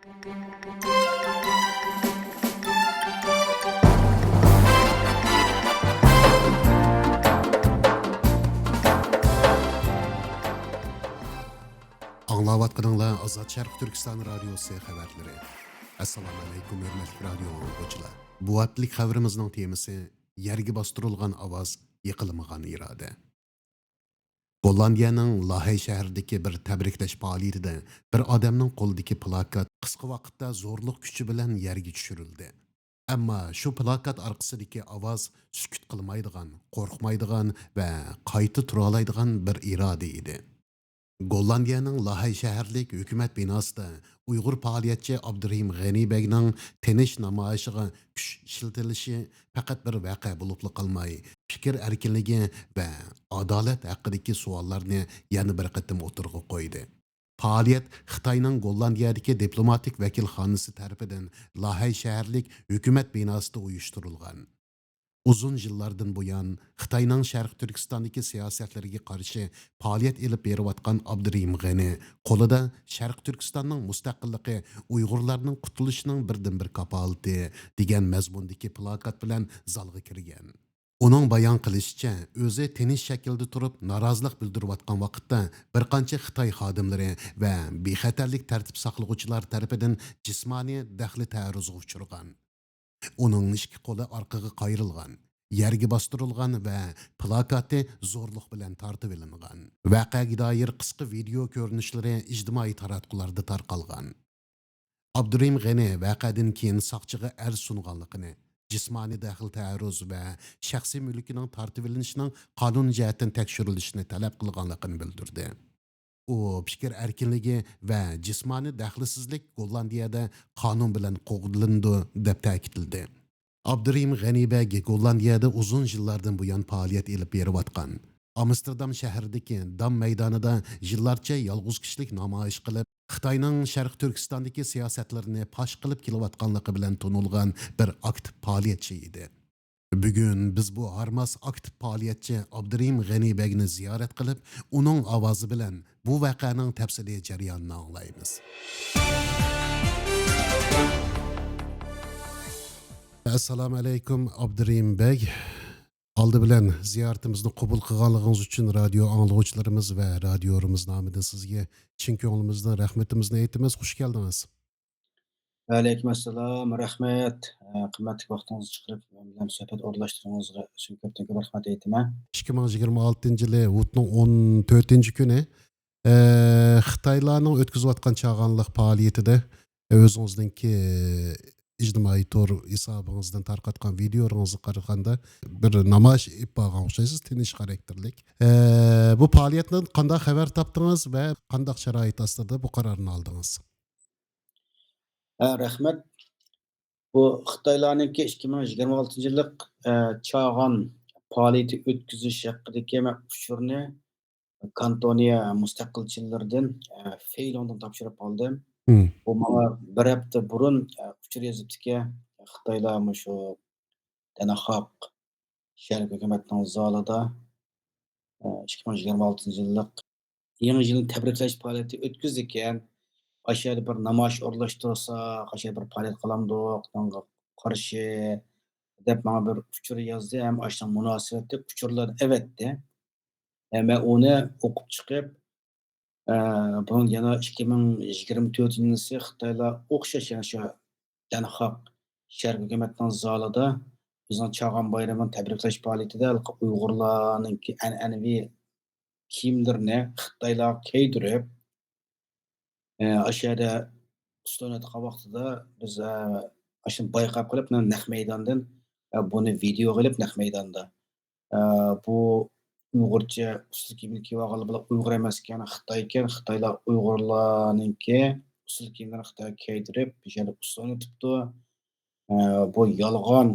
Anlavatqanыңlar Azad Şərq Türkistan Radiosu xəbərləri. Assalamu alaykum hörmətli radio dinləyicilər. Bu haftalık xəbərimizin temisi yerga bastırılğan avaz, yıqılmagan irade. Gollandiyaning Lahay shahridagi bir tabriklash faoliyatida bir odamning qo'lidagi plakat qisqa vaqtda zo'rliq kuchi bilan yerga tushirildi. Ammo shu plakat orqasidagi ovoz sukut qilmaydigan, qo'rqmaydigan va qayta tura oladigan bir iroda edi. Gollandiyaning Lahay shaharlik hukumat binosida Uyg'ur faoliyatchi Abdurahim G'aniybekning tinish namoyishiga kuch ishlatilishi faqat bir voqea bo'lib qolmay, fikr erkinligi va adolat haqidagi savollarni yana bir qatim o'tirg'a qo'ydi. Faoliyat Xitoyning Gollandiyadagi diplomatik vakilxonasi tarafidan Lahay shaharlik hukumat binosida uyushtirilgan. Uzun yıllardan buyan Xitayning Sharq Turkistondagi siyosatlariga qarshi faoliyat elib berayotgan Abdurahim G'ani qo'lida Sharq Turkistonning mustaqilligi, Uyg'urlarning qutulishining birdan-bir kapolati degan mazmundagi plakat bilan zalga kirgan. Uning bayon qilishicha, o'zi tinish shaklda turib norozilik bildirayotgan vaqtda bir qancha Xitoy xodimlari va bexatarlik tartib saqlag'uvchilar tarafidan jismoniy daxli ta'arruzga uchragan. Onun ikki qo'li orqaga qayrilgan, yerga bostirilgan va plakati zo'rliq bilan tortib ilingan. Voqeaga doir qisqa video ko'rinishlari ijtimoiy taratqularda tarqalgan. Abdurahim G'ani voqeadan keyin soqchiga arz sunganligini, jismoniy daxl ta'arruz va shaxsiy mulkining tortib ilinishining qonun jihatdan tekshirilishini talab qilganligini bildirdi. U fikr erkinligi va jismoniy daxlisizlik Gollandiyada qonun bilan qo'g'dilindi deb ta'kidladi. Abdurahim G'aniybek Gollandiyada uzun yillardan buyon faoliyat elib berayotgan. Amsterdam shahridagi Dam maydonida yillarcha yolg'iz kishilik namoyish qilib, Xitoyning Sharq Turkistondagi siyosatlarini fosh qilib kelayotganligi bilan tanilgan bir aktiv faoliyatchi edi. Bugun biz bu harmas aktiv faoliyatchi Abdurahim G'aniybekni ziyorat qilib, uning ovozi bilan bu voqeaning tafsiliy jarayonini anglaymiz. Assalomu alaykum Abdurahim Bey. Aldı bilan ziyoratimizni qabul qilganligingiz uchun radio anglovchilarimiz va radiomiz nomidan sizga chin ko'nglimizdan rahmatimizni aytamiz. Xush keldingiz. Aleykümselam, rahmet. Kıymetli vaktinizi çıkarıp bilen sohbet orlaştırdığınızda için köpten köp rahmet eytime. 2026 yılı Hut'un 14. günü Xitaylarning o'tkazayotgan chag'anliq faoliyatida o'zingizningki ijtimoiy tor hisobingizdan tarqatgan videolarınızı qaraganda bir namoyish ib bo'lgan o'xshaysiz, tinish xarakterlik. Bu faoliyatdan qanday xabar topdingiz va qanday sharoit ostida bu qarorni oldingiz? Rahmet. Bu Xitaylarninki 2026 yıllık çağan faaliyeti ötküzüş hakkındaki uçurunu Kantoniya müstakilçilerden Feylon'dan tapşırıp aldım. Bu bana bir hafta burun uçur yazıptı ki Xitaylar şu Dana Haq şerif hükümetinin zalada 2026 yıllık yeni yılın tebriklaş faaliyeti ötküzdükken aşağıda bir namaş orlaştırsa, aşağıda bir faaliyet kılamdık, onga karşı dep bana bir uçur yazdı, hem aşağıdan münasebette uçurlar evet de. Ama onu okup çıkıp bunun yana 2024 yılısı Xitaylar okşaş yani şu Dana Haq şerif hükümetinin zalada bizden Çağan Bayramı'nın tebriklaş faaliyeti de Uygurlarınki an'anaviy kiyimlerini Xitaylar kiydirip aşağıda ustanatqa vaqtida biz aşın bayqab qilib naq maydondan buni video qilib naq maydonda bu Uyg'urcha usul kiyimni kiyib olganlar bilan Uyg'ur emas ekan, Xitoy ekan, Xitoylar Uyg'urlarninki usul kiyimlarini Xitoyga kiydirib, o'shani ustanatibdi. Bu yolg'on,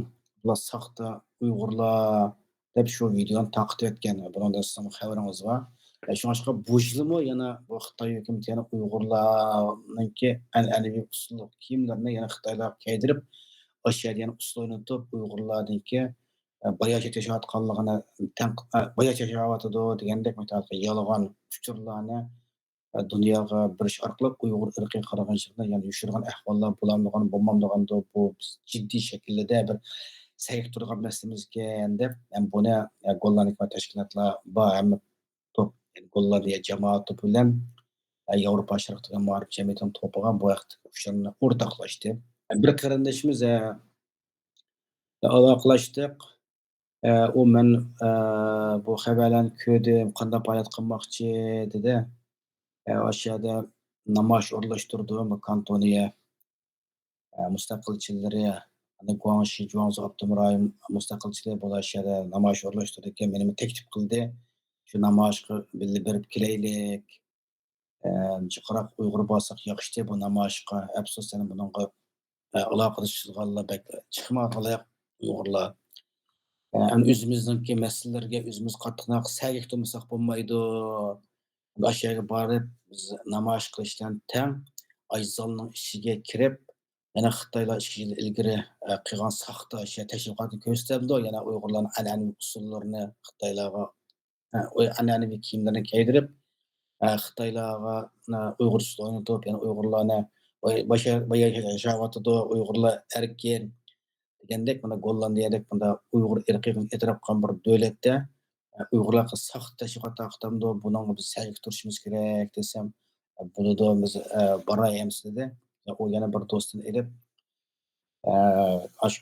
bular soxta Uyg'urlar deb shu videoni taqdim etgan. Bundan sizning xabaringiz bor. Şuңaşqa bu yılmı yana bu Xitoy hökuməti yana Uyg'urlarninki an'anaviy usul kiyimlarini yana Xitoylar kiydirib, aşağıda yana usul oynatib Uyg'urlarninki boyacha yashayotganligini boyacha yashayotidi degandek yolg'on uchurlarni dunyoga berish orqali Uyg'ur irqiy qirg'inchiligini ya'ni yushirgan ahvollar bo'lamdig'an, bo'lmamdig'anda bu biz jiddiy shaklda bir sayq turgan masalamizkan deb buni Gollandiya tashkilotlar bor hamma top Gollandiya jamoati bilan Yevropa Sharqidagi ma'rifat jamiyatining to'piga bu vaqt o'shanni o'rtoqlashdi. Bir qarindoshimiz aloqalashdik. U men bu xabarlarni ko'rdim, qanday faoliyat qilmoqchi dedi. O'sha yerda namoyish o'rinlashtirdim kantoniya mustaqilchilari, Guangxi, Guangzhou avtonom rayon mustaqilchilari bu o'sha yerda namoyish o'rinlashtirdi ekan, meni taklif qildi. Shu namoyishga birga berib kelaylik. Jiqroq Uyg'ur bo'lsak yaxshi bu namoyishga. Afsus, yana bunga aloqalashganlar bak chiqmag'ilaq Uyg'urlar. O'zimizningki masalalarga o'zimiz qattiqroq sa'y qilmasak bo'lmaydi. O'sha yerga borib biz namoyish qilishdan tang Ayzalning ichiga kirib, yana Xitoylar 2 yil ilgari qilgan saxta o'sha tashviqotni ko'rsatdi. Yana Uyg'urlarning an'anaviy usullarini Xitoylarga o an'anaviy kiyimlarini kiydirib, Xitoylarga Uyg'urcha o'rnatib, yana Uyg'urlarni boya yashayotidi, Uyg'urlar erkin degandek mana Gollandiyadek bunda Uyg'ur irqini e'tirof qilgan bir davlatda Uyg'urlarga saxta tashviqot tarqatamdi, buningga biz sa'y turishimiz kerak desam, bo'ladi biz boraymiz dedi. U yana bir do'stini ilib, ash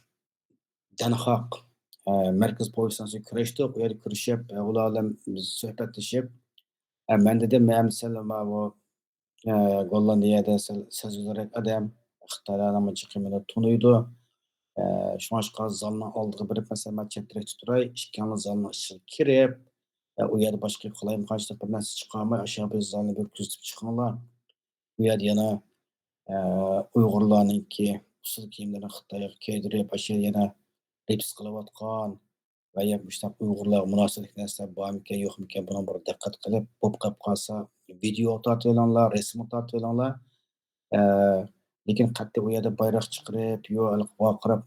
Danhaq markaz polisiyasiga kurashdik. U yerga kirishib, ular bilan biz suhbatlashib, men dedim, men masalan bu Gollandiyada sezgilarak odam, Xitoylarning chiqimini tunuydi. Şuңaşqa zalning oldiga berib, masalan, men chetrakda turay, ikkalamiz zalning ichiga kirib, u yerda boshqa qalayimqanchalik bir narsa chiqarmay, o'sha bir zalni bir kuzatib chiqinglar. Bu yerda yana Uyg'urlarningki usul kiyimlarini Xitoyga kiydirib, o'sha yana reps qilayotgan va ya shunaqa Uyg'urlarga munosabatli narsalar bormikan, yo'qmikan, buni bir diqqat qilib, bo'p qolib qolsa video tortib olinglar, rasm tortib olinglar. Lekin qat'iy u yerda bayroq chiqarib, yo varqirab,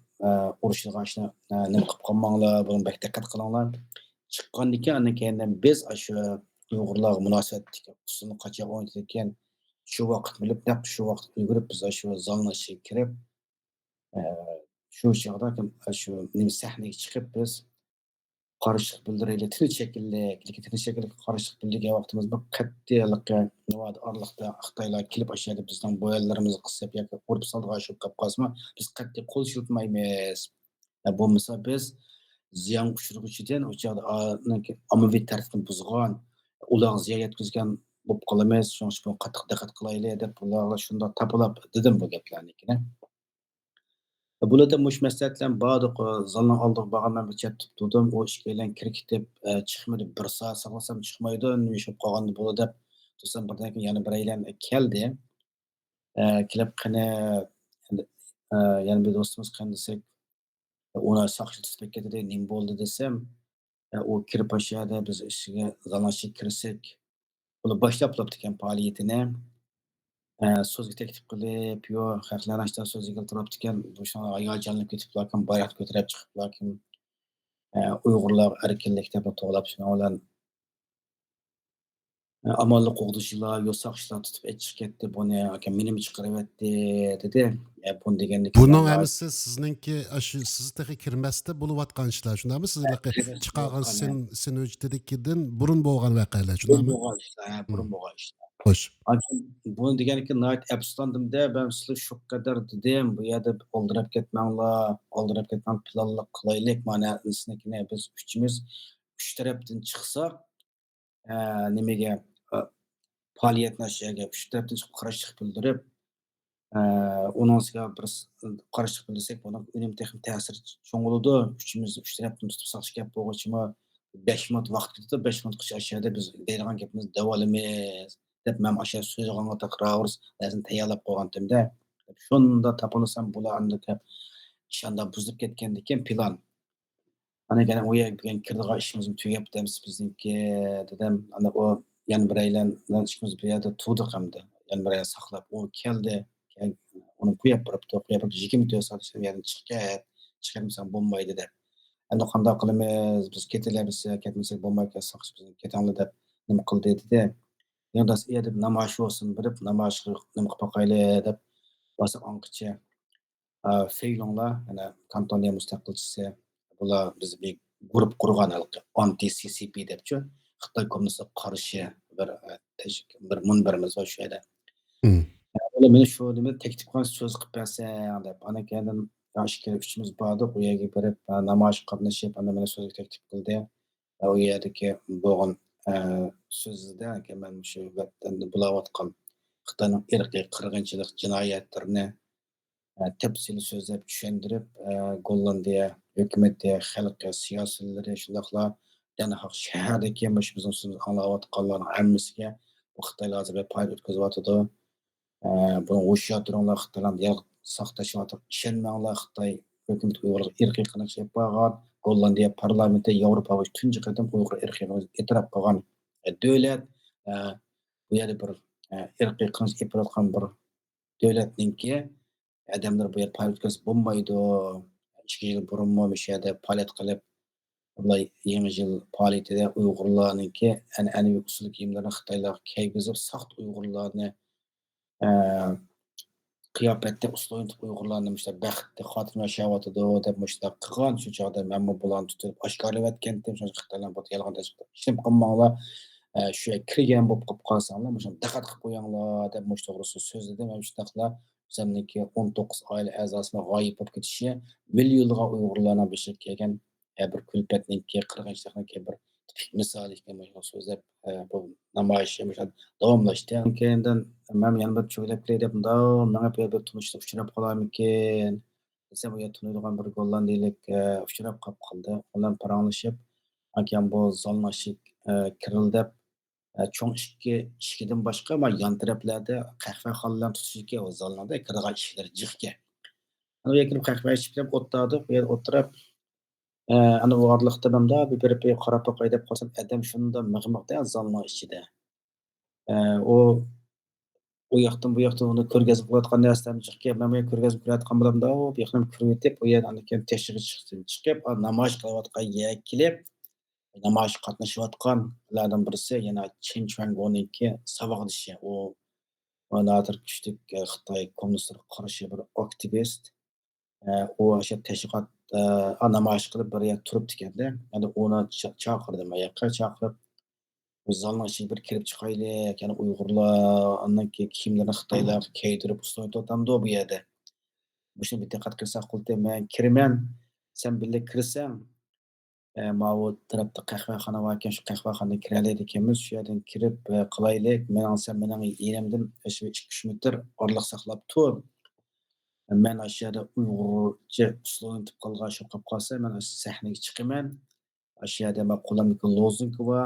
urushga ishni nima qilib qolmanglar, buni bak diqqat qilinglar. Chiqqandan keyin, andan keyin biz shu Uyg'urlarga munosabatdagi usulni qachon o'rnatar ekan, shu vaqt bilib, naq shu vaqt ulgurib biz shu zalning ichiga kirib, shu chog'da shu nima sahnaga chiqib biz qarshilik bildiraylik, tinch shaklda, lekin tinch shaklda qarshilik bildirgan vaqtimizda qat'iylikqa navada oraliqda Xitoylar kelib o'sha yerda bizning bo'yinlarimizni qisib yoki urib soldigan shu qilib qolsa, biz qat'iy qo'l siltmaymiz. Bo'lmasa biz ziyon uchrag'uchidan o'sha yerda ommaviy tartibni buzgan, ularga ziyon yetkazgan bo'lib qolamiz. Shuning uchun qattiq diqqat qilaylik deb ularga shundoq tapalab dedim bu gaplarnikini. Bularda mush maslahatlar bordiq, zalning oldiga borganman bir chetda turdim, u ishga kirkitib chiqmadi. 1 soat saqlasam chiqmaydi, nima qolganda bo'ladi deb tursam birdan keyin yana biraylar keldi. Kelib qani endi yana bir do'stimiz qani desak, uni soqchi tutib ketdi, nima bo'ldi desam, u kirib o'sha yerda biz ichiga zalning ichiga kirsak, ular boshlab bo'libdi ekan faoliyatini. So'zga taklif qilib, yo xalqlarni ichida so'zga keltiryapti ekan, bu shunga hayajonlanib ketibdilarkan, bayroq ko'tarib chiqibdilarkan, Uyg'urlar erkinlik deb to'g'lab shuni bilan amalli qo'g'dishilar, yo soqchilar tutib aytishib ketdi, buni aka menimi chiqaryapti dedi. Buni degandan keyin Bunun men əmisi sizinki aşı siz təxi kirməsdə buluyatqan işlər, şundaqmı? Sizlərki çıxarğan sin höcütdəkidən burun bolğan vəqələr, burun şundaqmı? bo'lgan ishlar, burun bo'lgan ishlar. Xoş. Buni degandan keyin nihoyat afsuslandimda, ben sizlar shu qadar dedim, bu yerda oldirab ketmanglar, oldirab ketmang, planlab qilaylik, mana sinikini biz uchimiz 3 tarafdan chiqsak, nimaga faoliyatni shu yerga 3 tarafdan chiqib qarshilik bildirib, uningizga bir qarshilik bildirsak, buning unumi texnik ta'siri cho'ng bo'ladi. Uchimiz 3 tarafdan tutib saqlash gap bo'lg'uchimi 5 minut vaqt ketdi, 5 minutgacha shu yerda biz deydigan gapimizni davolamiz deb men o'sha so'zg'onga takror lazim tayyorlab qo'ygandim-da. Shunda topilasam bularniki ishonda buzib ketgandan keyin plan. Ana yana u yerga kirdigan ishimizni tugayapmiz bizniki dedim. Ana u yana biraylar bilan ishimiz bu yerda turdik hamda. Yana biraylar saqlab u keldi. Uni qo'yib turibdi, qo'yib 24 soat ishim yana chiqib, chiqarmasam bo'lmaydi deb. Endi qanday qilamiz? Biz ketilamiz, ketmasak bo'lmaydi, soqchi bizni ketinglar deb nima qildi dedi-da. Yandas edip namoyish bo'lsin berib, namoyishga nima qilib boqayli deb bosiq anqıcha feylonglar, ana Kantoniya mustaqilchisi bular biz bir guruh qurgan halqi anti-CCP debchu. Xitoy kommunistga qarshi bir bir munbirimiz var shu yerda. Hmm. Ular meni shu nima taklif qilgan so'z qilib bersang deb. Ana keyin yosh kelib uchimiz bordik, u yerga borib namoyish qatnashib, ana meni so'zga taklif qildi. U yerdagi bo'lgan so'zida man shu vatanni bulayotgan Xitoyning irqiy qirg'inchilik jinoyatlarini tepsili so'zlab tushuntirib, Gollandiya hukumati, xalqi, siyosiylar shundoqla Den Haag shahridagi mush bizning so'zni anglayotganlarning hammasiga bu Xitoy hozir payt o'tkazyotidi. Buni hushyor turinglar, Xitoylarni yolg'iz saqlashyotib, ishonmanglar, Xitoy hukumati Uyg'urlarga irqiy qirg'inchilik qilib qo'ygan. Gollandiya parlamenti Yevropa bo'yicha tunji qatam Uyg'ur irqini e'tirof qilgan davlat. Bu yerda bir irqiy qirg'inchilik qilib qo'yayotgan bir davlatningki adamlar bu yer faoliyat o'tkazib bo'lmaydi. 2 yil burunmi o'sha yerda faoliyat qilib, ular Yangi yil faoliyatida Uyg'urlarningki an'anaviy usul kiyimlarini Xitoylarga kiygizib, saxt Uyg'urlarni eee, qiyofatda uslontib Uyg'urlarni mushtaq baxtli xotirjam yashayotidi deb mushtaq qilgan. Shu chog'da manmu bularni tutib oshkorlayotgandim. Shu Xitoylar bu yolg'on tashib ishim qilmanglar. Shu yerga kirgan bo'lib qolib qolsanglar, mushuni diqqat qilib qo'yinglar deb mush to'g'risi so'zladi. Mana shundaqlar bizamniki 19 oila a'zosini g'oyib bo'lib ketishi, millionlab Uyg'urlarning beshiga kelgan bir kulfatniki, qirg'inchilikniki bir tipik misol ekan mana so'zlab bu namoyish davomlashdi. Keyindan men yana bir cho'ylab kelay deb manga bu yerda turmushda uchrab qolarmikin desam, u yerda tunuydigan bir gollandiyalik uchrab qolib qoldi. U bilan paranglashib, akan bu zalnashib kirildib, cho'ng eshikdan boshqa man yon taraflarda qahvaxonalar tutishga o zallarda kirgan eshiklar jiqga. Ana u yerga kirib qahva ichib kelib o'tirdik. Bu yerda o'tirib, ana u orliqda manda bir berib qarab boqay deb qolsam, adam shunda mig'miqda zalning ichida. U u yoqdan bu yoqdan uni ko'rgazib qilayotgan narsalarni chiqib, men bu yerga ko'rgazib kelayotgan bo'lamda, bu yoqdan kirib o'tib, u yerdan keyin teshig'i chiqib, namoyish qilayotgan yerga kelib, namoyish qatnashayotganlardan birisi yana Chen Chuangoniki saboqdishi. U nodir kuchlik Xitoy kommunistlarga qarshi bir aktivist. U o'sha tashviqot namoyish qilib bir yerda turibdi ekanda. Endi uni chaqirdim, u yoqqa chaqirib, biz zalning ichiga bir kirib chiqaylik, yana Uyg'urlarniki kiyimlarini Xitoylar kiydirib ustoylatyapti bu yerda. Shuna bir diqqat qilsak qildi, men kiraman, sen birga kirasan, mana bu tarafda qahvaxona bor ekan, shu qahvaxonaga kiraylik ekanmiz, shu yerdan kirib qilaylik. Sen mening yerimdan shu 2-3 metr oraliq saqlab tur. Men o'sha yerda Uyg'urcha uslunitib qolgan shu qilib qolsa, men o'sha sahnaga chiqaman. O'sha yerda men qo'limda lozunka bor,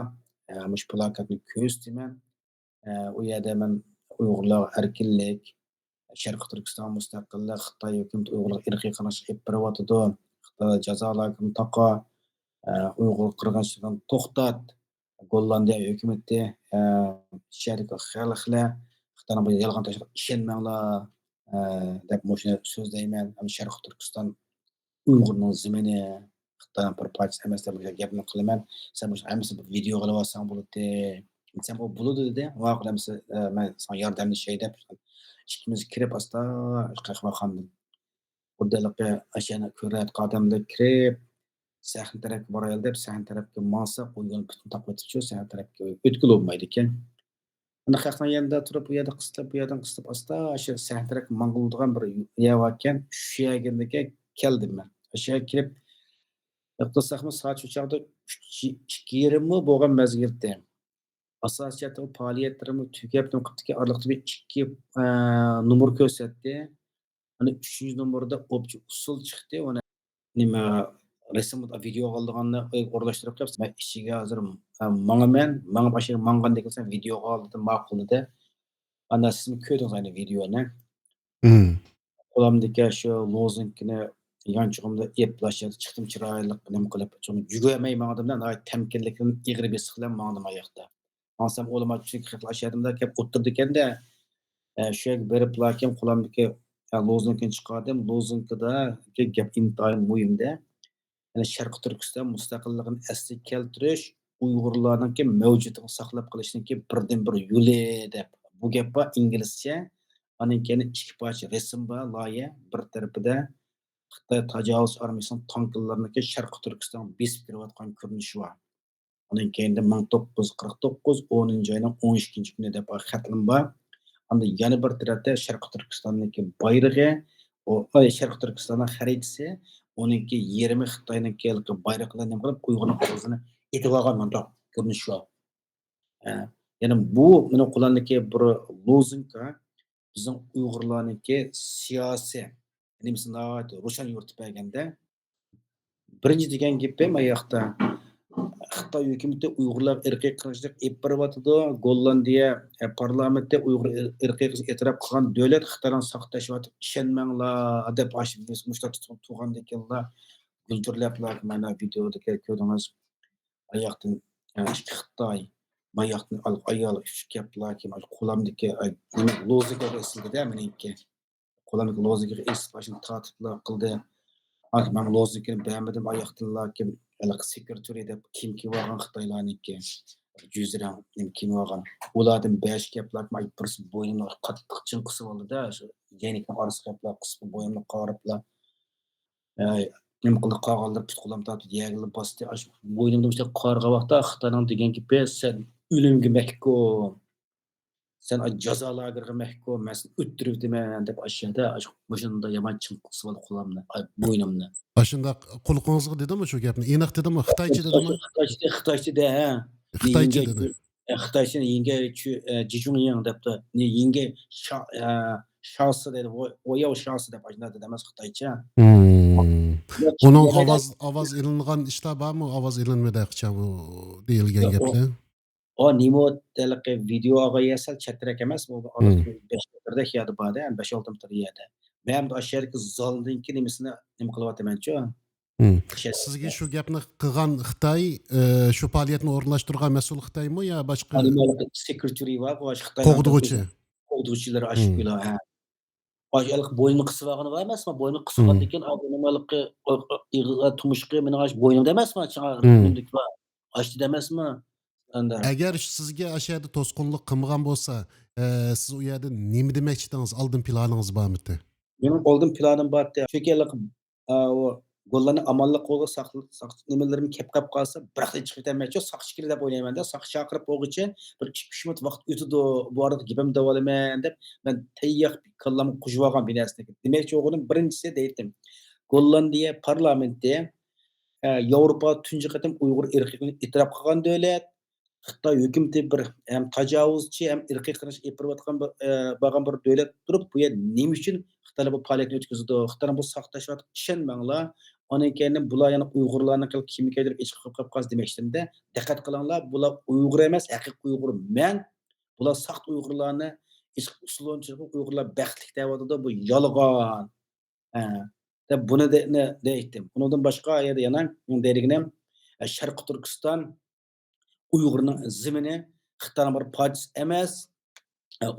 mush plakatni ko'rsataman. U yerda men Uyg'urlar erkinlik, Sharqiy Turkiston mustaqillik, Xitoy hukumati Uyg'urlarga irqiy qarash olib beryotidi. Xitoy jazolarni taqa, Uyg'ur qirg'inchiligini to'xtat. Gollandiya hukumati, sherdagi xalqlar Xitoyning bu yolg'on tashlab ishonmanglar, deb shuni so'zlayman. Sharqiy Turkiston Uyg'urning zimini Xitoyning bir parchasi emas deb gapni qilaman. Sen bu hammasi video qilib olsang bo'ladi. Desam, u bo'ladi dedi. Va qilamsa, men sana yordamni shay deb ikkimiz kirib asta qahvaxonadan xuddaligi ashana ko'rayotgan odamlar kirib, sahna tarafga boraylik deb sahna tarafga mansab u yo'lni butun taqlatib sahna tarafga o'tkazib bo'lmaydi ekan. Uni haqning yanida turib, bu yerda qislab, bu yerdan qislab asta o'sha sahna tarafga mang'uldigan bir yer bor ekan. Shu yerga keldim men. O'sha yerga kirib iqtisodiyotimiz soat shu chog'da 2:30 bo'lgan mezgilda. Asosiyat o faoliyatlarimiz tugab nima qilibdiki, oraliqda bir 2 nomer ko'rsatdi. Ana 3-chi nomerda obchi usul chiqdi. Uni nima rasm video oldiganni o'rlashtirib qo'yibsiz. Men ichiga hozir manaman, mana bu yerga mangandan keyin video oldi, ma'qul edi. Ana siz ko'rdingiz ana videoni. Hmm. Qo'limdagi shu lozinkini yonchig'imda eplashib chiqdim chiroyli nima qilib, yugurmay mangdimda, temkinlikdan ig'ri besiqlan mangdim oyoqda. Olsam o'lima tushlik qilashadimda kelib o'tirdi ekanda, shu yerga berib lakin qo'limdagi lozinkini chiqardim. Lozinkida gap intayin muhimda. Sharqiy Turkiston mustaqilligini asliga keltirish, Uyg'urlarningki mavjudligini saqlab qolishningki birdan-bir yo'li deb. Bu gap bor inglizcha. Anan keyin ikki parcha rasm bor, loyiha. Bir tarafida Xitoy tajovuz armiyasining tanklarniki Sharqi Turkiston besib kirayotgan ko'rinishi bor. Anan keyin 1949 10 oyning 12 kuni deb xatlim bor. Anda yana bir tarafda Sharqi Turkistonniki bayrog'i, Sharqi Turkistonning xaritasi, uningki yerimi Xitoyninki bayroqlarni nima qilib Uyg'urning o'zini etib olgan bundoq ko'rinish bor. Ya'ni bu meni qo'limdagi bir lozunka bizning Uyg'urlarniki siyosiy nimasini ro'shan yo'ritib berganda, birinchi degan gapim ayoqda Xitoy hukumati Uyg'urlar irqiy qirg'inchilik olib boryotidi. Gollandiya parlamentda Uyg'ur irqiy qirg'inchilik e'tirof qilgan davlat Xitoydan saqlashyotib ishonmanglar deb biz mushtat turgandekanlar guldirlablar mana videoda ko'rdingiz. Oyoqdan ikki Xitoy, mayoqdan ayol uch gaplar kim qo'limdagi nima lozunga esildi-da meniki. Qo'limdagi lozunga esib başını tatiblar qildi. Man lozungini beğenmedim ayaqdinlar kim sekretary deb kim kiyib olgan Xitoylarniki. Yuzrang kiyib olgan. Ulardan 5 gaplar birisi bo'ynimni qattiq chinqisib oldi-da, shu yenikning orasiga gaplar qisib bo'ynimni qarablar. Nima qildi qolganlar put qo'lim tortib yagilib bosdi. Bo'ynimda o'sha qarg'a vaqtda Xitoyning degan gapi sen o'limga mahkum. Sen jazo lageriga mahkum. Men seni o'ttiribdiman deb ashada mushunda yomon chinqisib oldi qo'limni, bo'ynimni. Shundoq qulog'ingizga dedimi shu gapni? Aniq dedimi? Xitoycha dedimi? Xitoychada ha. Xitoycha dedi. Xitoycha yenge chu Jijungyang debdi. Ne yenge shasi dedi. Oyao shasi deb ashuna dedi emas Xitoycha. Hmm. Onun Yemeden ovoz ilingan ishlar bormi? Ovoz ilinmadaqcha bu deyilgan o gaplar. o nima tiliqi videoga yasal chatrak emas bu aniq Hmm. 5 metrda yerda borda, 5-6 metr yerda. Men bu ashadagi zaldinki nimasini nima qilyapman-chu. Hmm. Sizga shu gapni qilgan Xitoy, shu faoliyatni o'rinlashtirgan mas'ul Xitoymi yo boshqa Animal secretary var, bu Xitoyning qo'g'duvchi? qo'g'duvchilari Hmm. ashkula ha. Alik bo'ynini qisib olgani bor emasmi? Bo'ynini Hmm. qisgandan keyin nimalikqa ig'ila tumushqi meni bo'ynimda emasmi? Hmm. Ritmimdek bor. Ashda emasmi? Anda. Agar sizga ashada to'sqinlik qilmagan bo'lsa, siz u yerda nima demoqchi edingiz? Oldin planingiz bormidi? Mening oldin planim bor edi. Chunki o gollarni amonlik qo'lga nimalarim kelib qolib qolsa, bir hafta chiqib ketolmaychi, saqchi kerak deb o'ylayman-da. Saqchi chaqirib o'g'ichi bir 2-3 minut vaqt o'tidi. Bu arada gapim davolaman deb men tayyoq kallamni qo'shib olgan binasida. Demakchi o'g'lim birinchisi deydim. Gollandiya parlamenti Yevropa tunji qatim Uyg'ur irqini e'tirof qilgan davlat. Xitoy hukumati bir ham tajovuzchi, ham irqiy qirg'inchilik olib borayotgan bo'lgan bir davlat turib, bu yer nima uchun Xitoylar bu faoliyatni o'tkazadi? Xitoylar bu saqlashyapti, ishonmanglar. Ondan keyin bular yana Uyg'urlarni kimgadir ichki qilib qolsa demoqchimda, diqqat qilinglar, bular Uyg'ur emas, haqiqiy Uyg'ur men. Bular saqt Uyg'urlarni ichki usulonchilik Uyg'urlar baxtli deyotdi, bu yolg'on. Ha. Deb buni deydim. Bundan boshqa yerda yana deydiganim Sharqi Turkiston Uyg'urning zimini Xitoyning bir parchasi emas.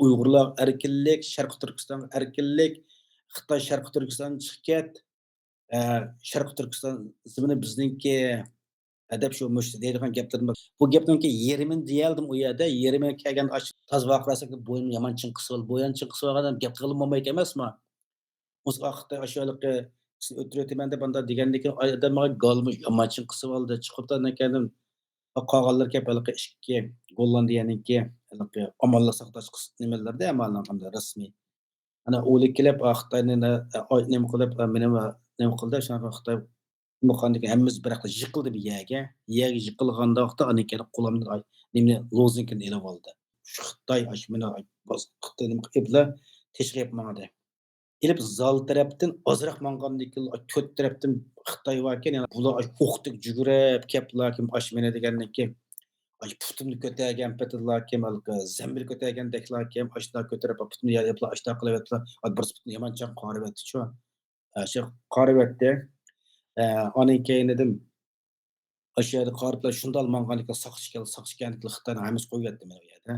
Uyg'urlar erkinlik, Sharqi Turkiston erkinlik, Xitoy Sharqi Turkiston chiqib ket. Sharqi Turkiston zimini bizningki deb shu mush deydigan gaplarni bu gapninki yerimini deyaldim u yerda. Yerimini kelgan toz vaqrasak bo'ynim yomon chinqisib oldi. Bo'yin chinqisib olgandan gap qilib bo'lmaydi emasmi? O'z vaqtda ashulaqa sizni o'tirayotman deb anda degandan keyin odam galmi yomon chinqisib oldi. Chiqibdan ekandim. Qolganlar kelib haliqi ikki Gollandiyaniki haliqi omonlik saqlash nimalarda amallarda rasmiy. Ana o'lik kelib Xitoyni nima qilib meni nima qildi shunaqa Xitoy nima qilgandiki hammamiz bir yoqda yiqildi bir yerga. Yerga yiqilganda vaqtda ana kelib qo'limni nima lozinkini ilib oldi. Shu Xitoy meni Xitoy nima qilibdilar tashqi mangadi. Elib zal tarafdan ozroq mangandan keyin to'rt tarafdan Xitoy varkan yana bular o'qdek yugurib kelibdilar kim meni degandan keyin putimni ko'targan patirlar kim zambil ko'targandeklar kim ashlar ko'tarib putimni yaplar ashlar qilyaptilar. Bir putni yamanchaq qoribyapti-chu. Shu qoribyapti. Ondan keyin dedim o'sha yerda qoriblar shundoq mangan ekan saqchi keldi Xitoyni hammasi qo'yyapti mana bu yerda.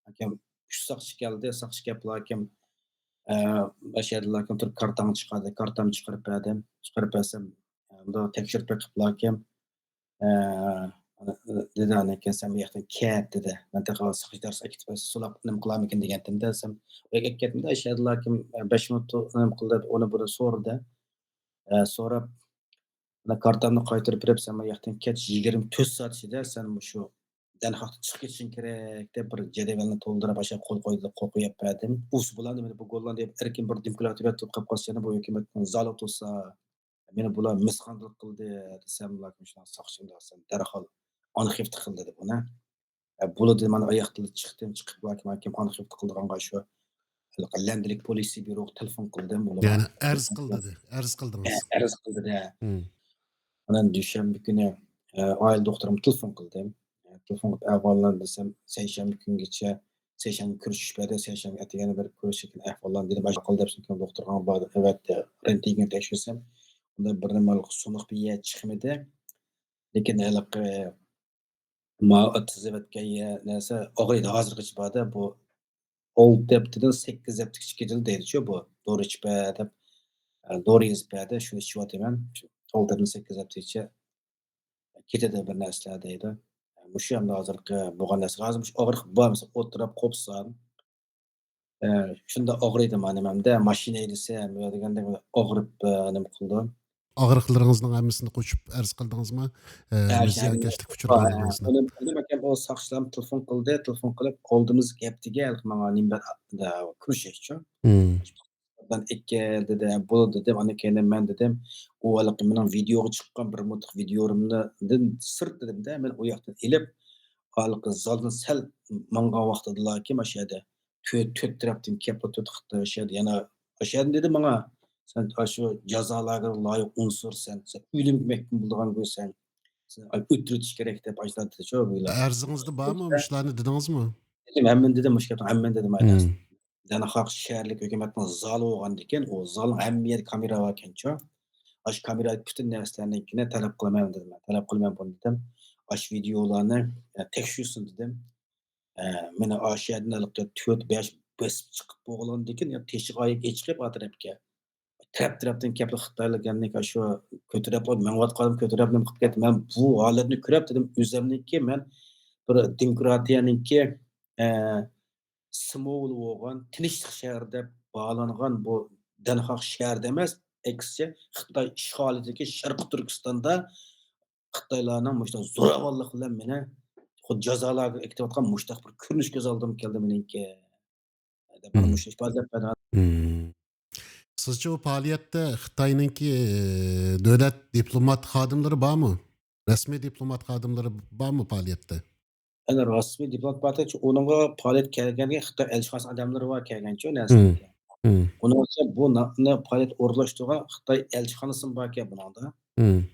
Hakim 3 saqchi keldi, saqchi keliblar kim basharalarga turib kartamni chiqardi. Kartamni chiqarib berdim. Chiqarib bersam, bunda tekshirib beqiblar kim Ana, dedi anaka "Sen bu yoqdan ket" dedi. "Men taqa sekretarskiga ketib sulab nima qilarmikin" degandim desam, u yerga ketdimda ashadalakim 5 minut nima qildi, uni buni so'radi. So'rab, "Mana kartamni qaytarib berib, sen bu yoqdan ket, 24 soat ichida sen shu Danxoqdan chiqib ketishing kerak" deb bir jadvalni to'ldirib asha qo'l qo'ydi, qo'l qo'yib berdim. Us bilan meni bu Gollandiya erkin bir demokratiya tutib qolib qolsa, bu hukumatning zali to'sa, meni bular misqandlik qildi desam, ularga shunaqa soqchimda sen darhol arxivni qil dedi buni. Bo'ladi mana oyoqda chiqdim, chiqib hakim arxivni qildirganga shu Landlik politsiya byuroga telefon qildim ularga. Yani arz qil dedi. Arz qildingiz. Arz qildi-da. Hı. Anan dushanba kuni oila doktorimga telefon qildim. Telefon qilib ahvollarni desam, seshanba kungacha seshanba ko'rishishmadi, seshanba atagani berib ko'rishgan ahvollarni dedim, boshqa qil debsan doktorga bordi. Evet, rentgen tekshirsam, unda bir nimalik suniq biya chiqmadi. Lekin aniq atizayotgan narsa og'riydi hozirgacha borda bu old deptidan 8 hafta ichida deydi-ku bu. Dori ichib deb, dori yozib berdi, shuni ichyapman. Oldidan 8 haftacha ketadi bir narsalar deydi. Mushu ham hozirgi bo'lgan narsa. Hozir mush og'riq bormasa o'tirib qopsam, shunda og'riydi nimamda, mashina haydasam yo deganda og'rib nima qildi. Ağırlıklarınızın hemmisini koşup arz qildingizmi? Ziyonkashlik uchraganligingizni. Uni makam o soqchilar telefon qildi, telefon qilib oldimiz gapdiga manga nima kurashishchi. Hı. Dan ikki dedi, bo'ldi dedim, ana keyin men dedim, u haliqi mening videoga chiqqan bir mutlaq videorimni sirt dedimda, men u yoqdan ilib, haliqi zaldan sal mangan vaqtidalaki mana shu yerda to'rt tarafdan kelib o'tirdi o'sha yerda yana o'sha yerda dedi manga, "Sen shu jazo lageriga loyiq unsursan, sen o'limga mahkum bo'ladigan bo'lsan, seni o'tiritish kerak" deb aytadi-chu bular. Arzingizda bormi? Shularni dedingizmi? Dedim, "Hamma" dedim, "O'sha gapni hamma" dedim aynan. Hı. Danaxoq shaharlik hukumatning zali bo'lgandikan, u zalning hamma yerida kamera bor ekanchu. Osh kamera butun narsalarnikini talab qilaman dedim. Talab qilmay buni dedim. Osh videolarni tekshirsin dedim. Meni osh yerdan olib 4-5 bosib chiqib bo'lgandikan, teshik oyiga chiqib atrofga. Tarap-tarapdan kelib Xitoylik yanniki shu ko'tarib olib, mang'ayotganim ko'tarib nima qilib ketdi. Men bu holatni ko'rib dedim, o'zimniki men bir demokratiyaniki Smol bo'lgan tinchlik shahri deb бағаланған bu Danxoq shahrida emas, aksincha Xitoy ishg'olidagi Sharqi Turkistonda Xitoylarning mushtaq zo'ravonlik bilan meni xuddi jazolarga kiritayotgan mushtaq bir ko'rinish ko'z oldimga keldi meniki deb mana Hı. mushuni ifodalab Hı. Sizce o faaliyette Xitay'ınki devlet diplomat xadimleri var mı? Resmi diplomat xadimleri var mı faaliyette? ana rasmiy diplomat partiyachi uningga faoliyat kelganiga Xitoy elchixonasi odamlari bor kelganchu Hı. narsaniki. Hı. Uni bu faoliyat o'rlashtirgan Xitoy elchixonasi bor ekan buningda. Hı.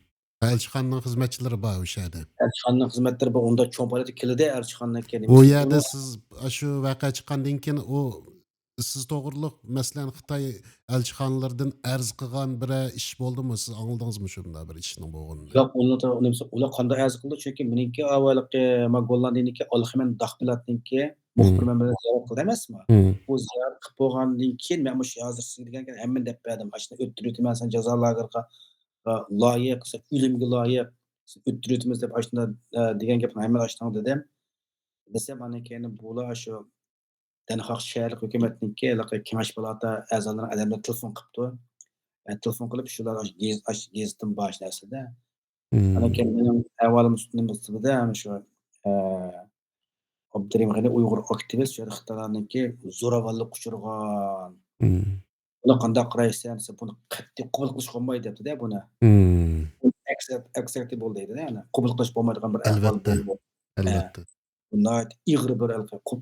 Elçixananın hizmetçileri var o şeyde. Elchixonaning xizmatlari bor, unda cho'ng faoliyati keladi elchixonaniki nima O uchun yerde uni siz şu vaka chiqqandan keyin o siz to'g'riliq masalan Xitoy elchixonalardan arz qilgan bir ish bo'ldimi? Siz angladingizmi shunda bir ishning bo'lganini? yo'q, ular qanday arz qildi? Chunki meniki avvalgi Gollandiyadagi Olximen Dag'pilatniki Hı. muxbir bilan ziyorat qildi emasmi? Hı. Bu ziyorat qilib bo'lgandan keyin men mush hozir sizga degan hamma deb berdim. Mana shuni o'ttiribman sen jazo lageriga loyiq, sen o'limga loyiq, sen o'ttiribmiz deb ashuna degan gapni hamma ashuna dedim. Desam ana keyin bular shu Danxoq shaharlik hukumatniki kengash palata a'zolari odamlar telefon qilibdi. Telefon qilib shular gezdin bor shu narsada. Ana Hı. keyin mening ahvolim ustida ana shu eee, Abdurim G'ani Uyg'ur aktivist shu Xitoylarniki zo'ravonlikqa uchragan. Hı. Buni qandoq qaraysan desa, buni qat'iy qabul qilishga bo'lmaydi debdi-da buni. Hı. Acceptable deydi-da yani. Qabul qilish bo'lmaydigan bir ahvol Albatta. bo'ldi. He. Albatta. Nihoyat ig'ir bir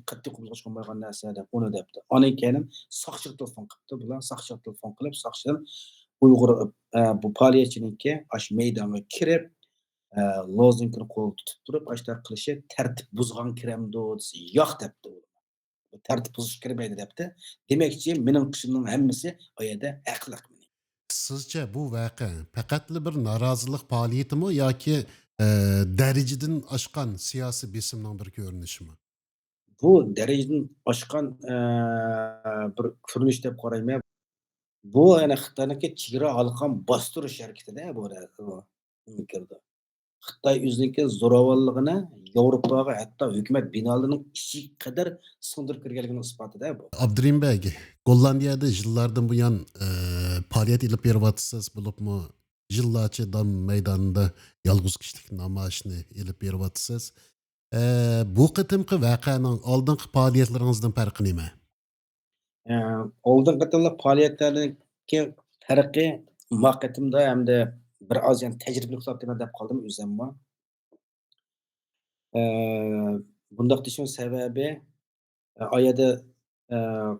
qat'iy qabul qilish bo'lmaydigan narsa deb uni debdi. Ondan keyin soqchiga telefon qilibdi. Bular soqchiga telefon qilib, soqchidan Uyg'ur bu faoliyatchiniki ash maydonga kirib, lozungini qo'lida tutib turib, ashunday qilishi tartib buzgan kiramdi desa, yo'q debdi u. Bu tartib buzish kirmaydi debdi. Demakchi mening qishimning hammasi o yerda haqliq. Sizce bu vaqa faqatli bir norozilik faoliyatimi yoki darajadan oshgan siyosiy besimning bir ko'rinishimi? Bu darajadan oshgan bir ko'rinish deb qarayman. Bu yana Xitoyniki chegara halqan bostirish harakatida bu bu fikrda. Xitoy o'ziniki zo'ravonligini Yevropaga, hatto hukumat binolarining ichiga qadar singdirib kirganligining isbotida bu. Abdurahim Bey, Gollandiyada yıllardan bu yan faaliyet ilip berivatsız bulup mu yıllarca dam meydanında yalğız kişilik namayışını ilip berivatsız. Bu qitimqi vaqaning oldingi faoliyatlaringizdan farqi nima? Oldingi qatorliq faoliyatlardagi farqi muvaqqatimda hamda bir oz yani tajribali hisoblayman deb qoldim o'zimmi. Bundaq deyishim sababi, o yerda, eee,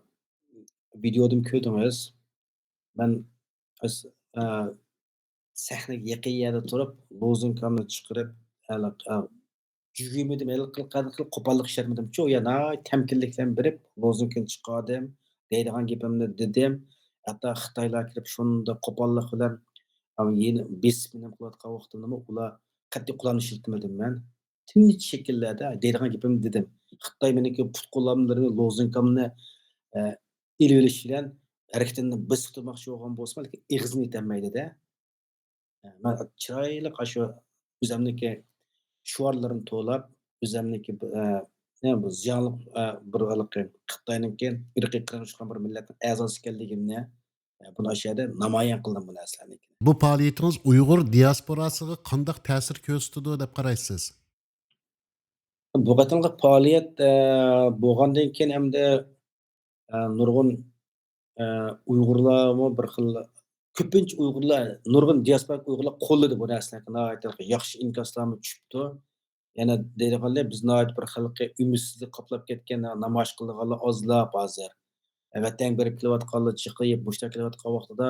videodan ko'rdingiz. Men o'z, eee, sahnaga yaqin yerda turib, lozunkamni chiqarib, hali yugurmadim, qilib qo'pollik ishlatmadimchu. U yer temkinlik bilan berib, lozungani chiqardim, deydigan gapimni dedim. Hatto Xitoylar kirib shunda qo'pollik bilan yeni besib nima qilayotgan vaqtimdami ular qat'iy qulog'ini shiltamadim man. Tinch shakllarda deydigan gapimni dedim. Xitoy meniki put qo'llamlarini, lozunkamni, eee, ilib olish bilan harakatimni bosib turmoqchi bo'lgan bo'lsa, lekin ig'zini yetolmaydida. Man chiroyli shu o'zimniki shuarlarini to'lab, o'zimniki nima bu ziyonli, bir anaqa Xitoyniki irqiy qirg'in chiqqan bir millatning a'zosi ekanligimni, buni o'sha yerda namoyon qildim bu narsalarni. Bu faoliyatiniz Uyg'ur diasporasiga qanday ta'sir ko'rsatdi deb qaraysiz? Bu qatorliq faoliyat, bo'lgandan keyin hamda, nurg'un, Uyg'urlarmi bir xil ko'pincha Uyg'urlar, nurg'un diaspora Uyg'urlar qo'lladi bu narsalarni. Nihoyatda yaxshi inkoslarmi tushibdi. Yana deydiganlar biz nihoyat bir xalqi umidsizlik qoplab ketgan namoyish qilganlar ozlab hozir. Vatanga berib kelayotganlar chiqib, mushta kelayotgan vaqtida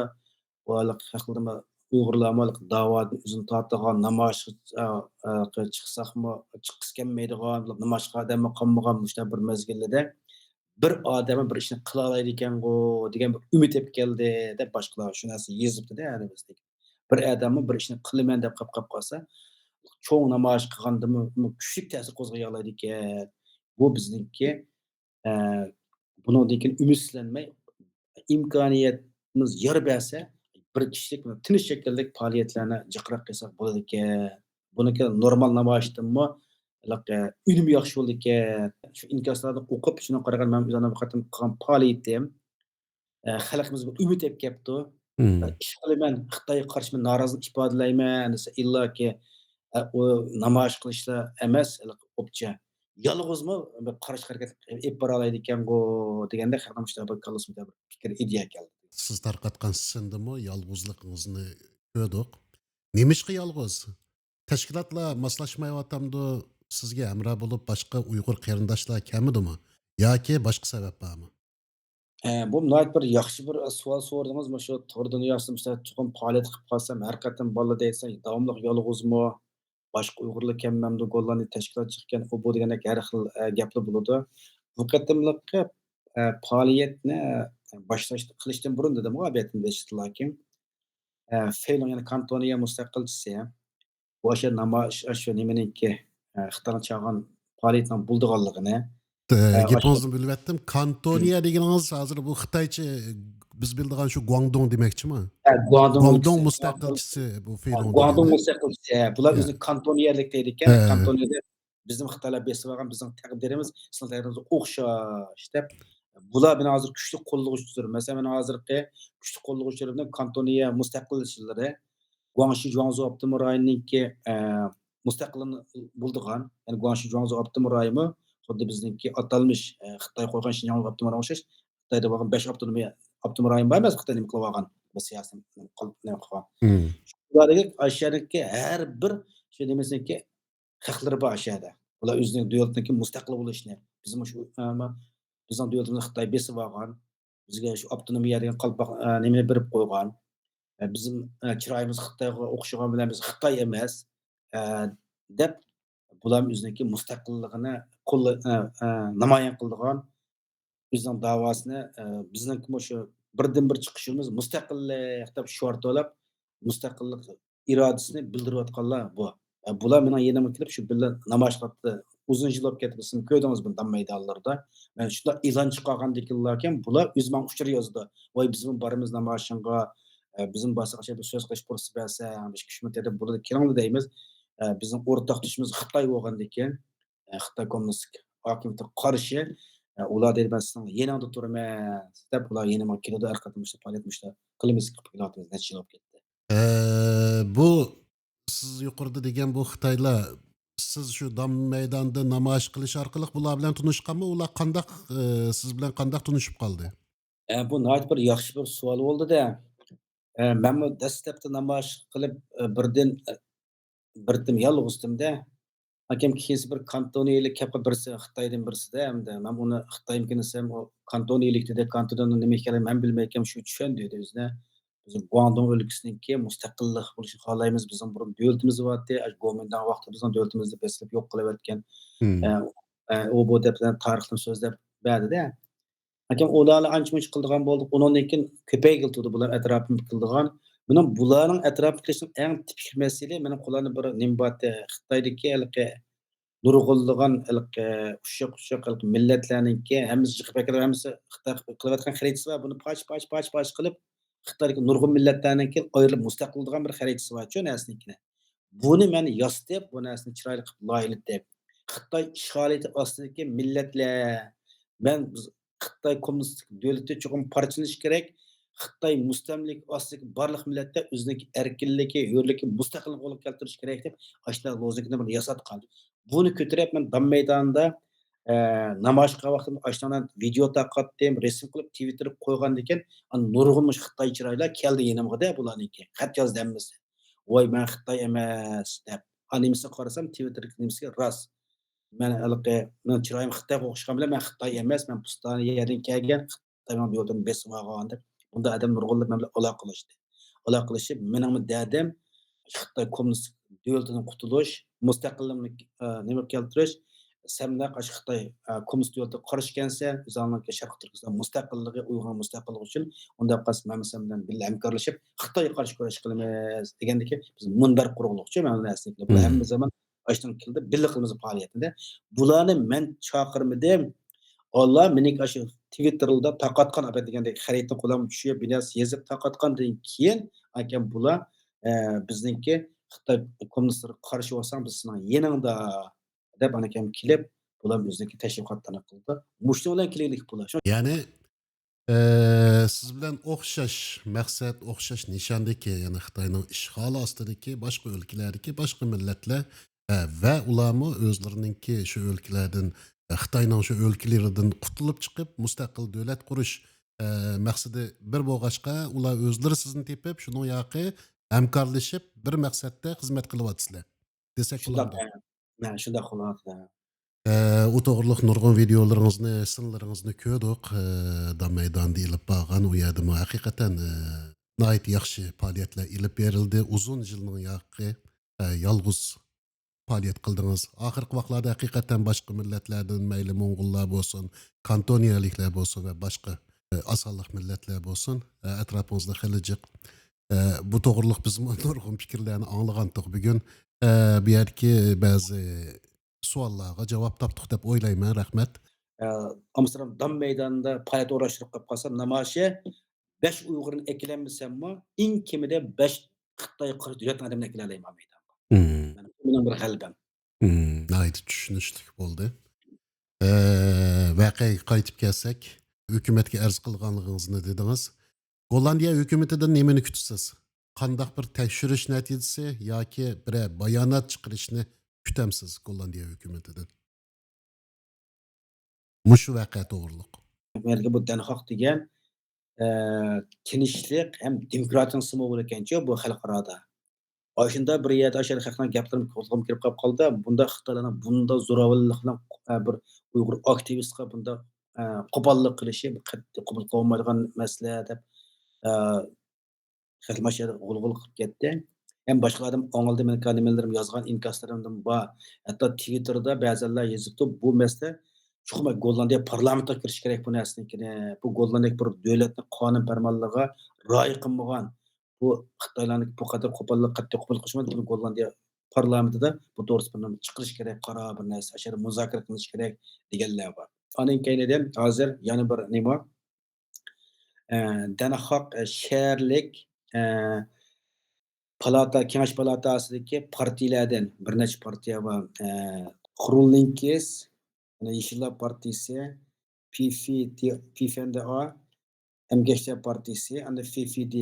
bu haqida Uyg'urlarmi da'vatni o'zini tortadigan namoyish, chiqsaqmi chiqqisi kelmaydigan, namoyish qiladiganmi qolmagan mushta bir mezgillarda bir odami bir ishni qila oladi ekan-ku degan bir umid olib keldi deb boshqalar shu narsa yozibdi-da, ya'ni bizdek. Bir odammi bir ishni qilaman deb qolib qolsa, cho'ng namoyish qilgandimi kuchli ta'sir qo'zg'ay oladi ekan. Bu bizniki, eee, bundan keyin umidsizlanmay, imkoniyatimiz yor bersa, bir kishilik tinch shaklda faoliyatlarni jiqroq qilsak bo'ladi ekan. Buniki normal namoyishdanmi unumi yaxshi bo'ldi ekan. Shu inkoslarni o'qib, shuni qaragan man o'zimni bir qatim qilgan faoliyatim, xalqimizga umid olib kelibdi. Hmm. Ish qilaman, Xitoyga qarshi men norozilik ifodalayman desa, illoki u namoyish qilishlar emas, o'pcha yolg'izmi bir qarshi harakat olib bora oladi ekan-ku deganda xalqim shunday bir kallasida bir fikr, ideya keldi. Siz tarqatgan sindimi yolg'izligingizni ko'rdik. Nemişqa yolg'iz? Tashkilotlar moslashmayaptimdi, sizga hamroh bo'lib boshqa Uyg'ur qarindoshlar kelmadimi? Yoki boshqa sabab bormi? Bu nihoyat bir yaxshi bir savol so'radingiz. Mana shu Tor dunyosida misol chuqur faoliyat qilib qolsam, har qatim balla deysan, davomli yolg'izmi, boshqa Uyg'urlar kelmamdi, Gollandiya tashkilot chiqqan, u bu degandek har xil, gaplar bo'ladi. Bu qatimliqqa, faoliyatni, boshlash qilishdan burun dedim abiyatimda eshitdilarkim, Feilong yana Kantoniya mustaqilchisi o'sha namoyish shu nimaniki, Xitoyning chog'an faoliyatning bo'ldiganligini, o'sha Gapingizni bilib Kantoniya deganingiz hozir bu Xitoycha biz bildigan shu Guangdong demoqchimi? Guandong Guangdong o'lkasi. mustaqilchisi bu Feilong Guandong degani. mustaqilchisi. Bular Ha, o'zini kantoniyalik deydi ekan. ha. Kantoniyada bizim Xitoylar besib olgan bizning taqdirimiz sizning taqdiringizga o'xshash deb. Bular meni hozir kuchli qo'llovchidir. Masalan, meni hozirgi kuchli qo'llovchilarimdan Kantoniya mustaqilchilari Guangxi Juangzhou avtonom rayoniniki, mustaqilini bo'ldigan. Ya'ni Guangxi Juangzhou avtonom rayoni xuddi bizniki atalmish, Xitoy qo'ygan Shinjong avtonom rayoniga o'xshash. Xitoyda bo'lgan 5 avtonom rayon bor emas, Xitoy nima qilib olgan, bu siyosiy nima qilgan. Hmm. Ulardagi Osiyoning har bir shu nimasiniki haqlari bor Osiyoda. Ular o'zining davlatniki mustaqil bo'lishni, bizim shu bizning davlatimizni Xitoy besib olgan, bizga shu avtonomiya degan qalpoq nimani berib qo'ygan. Bizim, chiroyimiz Xitoyga o'xshagan bilan biz Xitoy emas, eee, deb bularning o'ziniki mustaqilligini qo'lla namoyon qildigan o'zining da'vosini, bizniki shu birdan-bir chiqishimiz mustaqillik deb shior to'lab, mustaqillik irodasini bildirayotganlar bu. Bular mening yanama kelib shu birga namoyish qilibdi. Uzun yil bo'lib ketdi, siz ko'rdingiz buni dam maydonlarda. Mana shunday e'lon chiqargandikinlarkan bular o'zi manga uchur yozdi. Voy biz bilan boramiz namoyishga, bizim boshqacha bir so'z qilish fursati bersa, ish kuchmi deb bo'ladi, kelinglar deymiz. Bizning o'rtaq dushimiz Xitoy bo'lgandan keyin, Xitoy kommunistik hokimiyatga qarshi, ular deydi, "Men sizning yaningda turman" deb ular yanıma keladi, har qatim shu faoliyat qilamiz qilib kelayotimiz necha yil bo'lib ketdi. Bu siz yuqorida degan bu Xitoylar siz shu dam maydonida namoyish qilish orqali bular bilan tunishganmi? Ular qandaq siz bilan qandaq tunishib qoldi? Bu nihoyat bir yaxshi bir savol bo'ldi-da. Menmu dastlabda namoyish qilib, birdim yolg'izdim-da. Hakem kesi bir kantoniylik kelib birisi Xitoydan birisida hamda men uni Xitoymkin desam, u kantoniylik dedi. Kantondan nima ekanini men bilmayman, shu tushundi dedi o'zida. Biz Guangdong o'lkasiniki mustaqillik bo'lishini xohlaymiz. Bizning burun davlatimiz bo'lyapti. Gomindan vaqtida bizning davlatimizni beslab yo'q qilayotgan. Hımm. Eee, u bu deb tarixni so'zlab berdi-da. Hakem ularni ancha-muncha qildigan bo'ldik. Undan keyin ko'paygildi bular atrofimda qildigan. Mening bularning atrofida qilishning eng tipik masala mening qo'llarni bir nima bordi, Xitoydagi haligi nurg'unlagan ilqi ushshoq-ushshoq ilqi millatlarniki hammasi chiqib kelgan, hammasi Xitoy qilayotgan xaritasi bor. Buni poch qilib Xitoydagi nurg'un millatlarniki ayrilib mustaqil bo'lgan bir xaritasi bor-ku narsanikini. Buni men yasatib, bu narsani chiroyli qilib loyihalatib, Xitoy ishg'oliyati ostidagi millatlar, biz Xitoy kommunistik davlati cho'qim parchalanishi kerak. Xitoy mustamlik ostidagi barliq millatlar o'ziniki erkinligi, hurligi, mustaqillik qo'lga keltirish kerak deb, ashula lozungni bir yasatgan. Buni ko'tarib men Dam maydonida namoyish qilgan vaqtimda ashuladan video tarqatdim, rasm qilib Twitterga qo'ygandan keyin, nurg'un Xitoy chiroylar keldi yanimga-da bularniki. Xat yozdi hammasi. "Voy, men Xitoy emas" deb. Animasiga qarasam Twitter nimasiga rost. Men chiroyim Xitoyga o'xshagan bilan men Xitoy emas, men Pustani yerdan kelgan, Xitoyning yo'ldan besib olgan deb. Unda odam nurg'unlar men bilan aloqalashdi. Aloqalashib, meningmi dadim Xitoy kommunist davlatidan qutulish, mustaqillikni nima keltirish, senlar qarshi Xitoy kommunist davlatiga qarshi ekansan, o'zinglarga Sharq Turkiston mustaqilligi, Uyg'ur mustaqilligi uchun unda qas men sen bilan birga hamkorlashib Xitoyga qarshi kurash qilamiz degandiki, biz munbar qurug'liqchi mana bu narsani. Bu Hımm. hamma zaman ashdan keldi, birga qilamiz faoliyatida. Bularni men chaqirmadim. Allah mening shu Twitter'da tarqatgan apa degandek xarita qo'lam tushib, bilas yezib tarqatgandan keyin akam bular bizniki Xitoy kommunistlarga qarshi bo'lsang, biz sening yaningda deb anakam kelib, bular o'ziniki tashviqotlarni qildi. Mushti bilan kelaylik bular. Yani siz bilan o'xshash maqsad, o'xshash nishondagi, ya'ni Xitoyning ishg'oli ostidagi boshqa o'lkalardagi boshqa millatlar va ularmi o'zlariningki shu o'lkalardan Xitoyning shu o'lkalaridan qutulib chiqib mustaqil davlat qurish maqsadi bir bo'lg'achqa ular o'zlari sizni tepib shuning yoqi hamkorlashib bir maqsadda xizmat qilyapsizlar desak Shundoq, bo'lamdi. mana shundoq holatda. U to'g'riliq nurg'un videolaringizni, sinlaringizni ko'rdik. Dam maydonida ilib borgan, u yerdami haqiqatan nihoyat yaxshi faoliyatlar ilib berildi. Uzun yilning yoqqi yolg'iz faoliyat qildingiz. Oxirgi vaqtlarda haqiqatan boshqa millatlardan, mayli mo'ng'ullar bo'lsin, kantoniyaliklar bo'lsin va boshqa osonliq millatlar bo'lsin, atrofingizda xili jiq bu to'g'riliq biz nurg'un fikrlarni anglagandik bugun. Bu yerki ba'zi savollarga javob topdik deb o'ylayman. Rahmat. Amsterdam Dam maydonida faoliyat o'rashtirib qolib qolsam, namoyishi 5 Uyg'urni eklanmasammi, eng kamida 5 Xitoy qarshi davlatning odamini eklalayman maydonga. Hmm. Mana bu mening bir g'alabam. Nihoyat tushunishli bo'ldi. Voqeaga qaytib kelsak, hukumatga arz qilganligingizni dedingiz. Gollandiya hukumatidan nimani kutasiz? Qandaq bir tekshirish natijasi yoki bir bayonot chiqarishni kutamsiz Gollandiya hukumatidan? Mushu voqea to'g'riliq. Belki bu Den Haag degan tinchlik ham demokratiyaning simovi ekan-ku bu xalqaroda. Oshunda bir yerda o'sha haqning gaplarim qo'zg'ab kirib qoldi. Bunda Xitoylarning bunda zo'ravonlik bilan bir Uyg'ur aktivistga bunda qo'pollik qilishi qat'iy qabul qilolmaydigan masala deb xilmashada g'ulg'ul qilib ketdi. Hem boshqa odam o'ngildi men nimalarim yozgan inkaslarimdan bor. Hatto Twitter'da ba'zanlar yozibdi bu masala chuqur Gollandiya parlamentga kirish kerak bu narsanikini. Bu Gollandiya bir davlatning qonun farmonligiga rioya qilmagan. Bu Xitoylarning bu qadar qo'pollik qat'iy qabul qilishmadi. Buni Gollandiya parlamentida bu to'g'risida bir chiqarish kerak, qaror bir narsa, ashara muzokara qilish kerak deganlar bor. Onun keynidan hozir yana bir nima Den Haag shaharlik Kengash palatasidagi partiyalardan bir necha partiya bor. Qurulninkis, Yeşiller Partisi, PFNDA, Emgekçiler Partisi, anda FFD,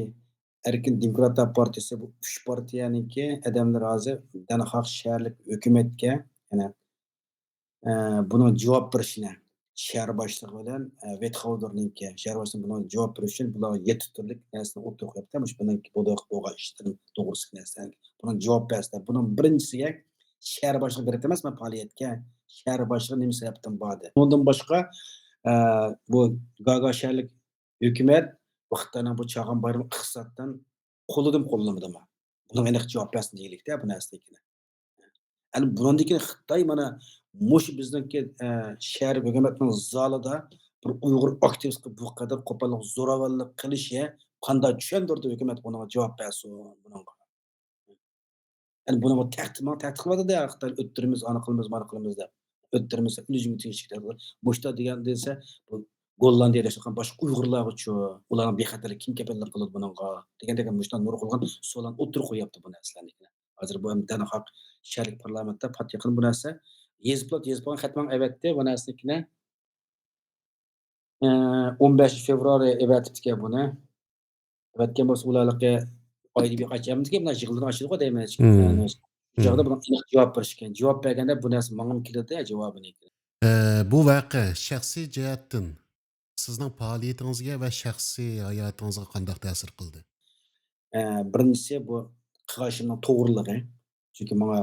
Erkin Demokratlar Partisi bu 3 partiyaniki adamlar hozir Den Haag shaharlik hukumatga, yana buni javob berishini shahar boshlig'i bilan Vetxovdorniki shahar boshlig'i buni javob berish uchun bular 7 turlik narsani o'tirib qo'yibdi. Mush bundan bo'lgan ishlar to'g'risida narsa. Buni javob bersa, buning birinchisiga shahar boshlig'i beradi emas, men faoliyatga shahar boshlig'i nima sababdan bordi. Bundan boshqa bu Gaga shaharlik hukumat bu Xitoyning bu Chag'an bayram iqtisoddan qo'lidim qo'llamadimi? Buni aniq javob bersin deylikda bu narsaga. Yani bundan keyin Xitoy mana mush bizniki shahar hukumatining zalida bir Uyg'ur aktivistga bu qadar qo'pollik, zo'ravonlik qilishi qanday tushuntirdi hukumat buniga javob bersin bunga. Yani buni tahdid qilyapti-da Xitoy o'ttirimiz, ana qilamiz, mana qilamiz deb. O'ttirimiz ilojimi tinchlikda. Boshda degan desa bu Gollandiyada yashagan boshqa Uyg'urlarga-chu, ularning bexatarlik kim kafillik qiladi bunga degan mushtan nurg'ulg'an savollarni o'tirib qo'yapti bu narsalarni. Hozir bu ham Dan Haag shaharlik parlamentda pat yaqin bu narsa yezib qo'ygan xatman avatdi bu narsanikini 15 fevral avatibdi buni. Avatgan bo'lsa ularga oyda bir qachonmizga mana yig'ilgan ochildi deyman. Hmm. Shu joqda buni aniq javob berishgan. Javob berganda bu narsa mangam keladi javobini. Bu voqea shaxsiy jihatdan sizning faoliyatingizga va shaxsiy hayotingizga qanday ta'sir qildi? Birinchisi bu qilishimning to'g'riligi. Chunki menga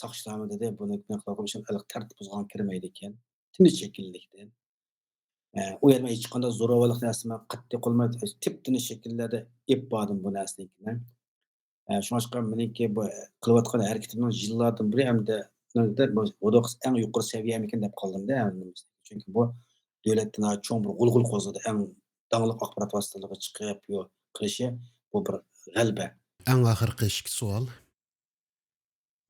soqchilarmi dedi, buni qilishim aniq tartib buzgan kirmaydi ekan. Tinch shakllikda. U yerda hech qanday zo'ravonlik narsani qat'iy qilmaydi. Tip-tinish shakllarda ep bordim bu narsanikini. Shunga meniki bu qilayotgan harakatimning yillardan beri hamda eng yuqori saviyamikin deb qoldim-da. Chunki bu davlatdan cho'ng bir g'ulg'ul qo'zg'adi. Eng davlat axborot vositalariga chiqib qilishi bu bir g'alaba. Eng oxirgi ikki savol.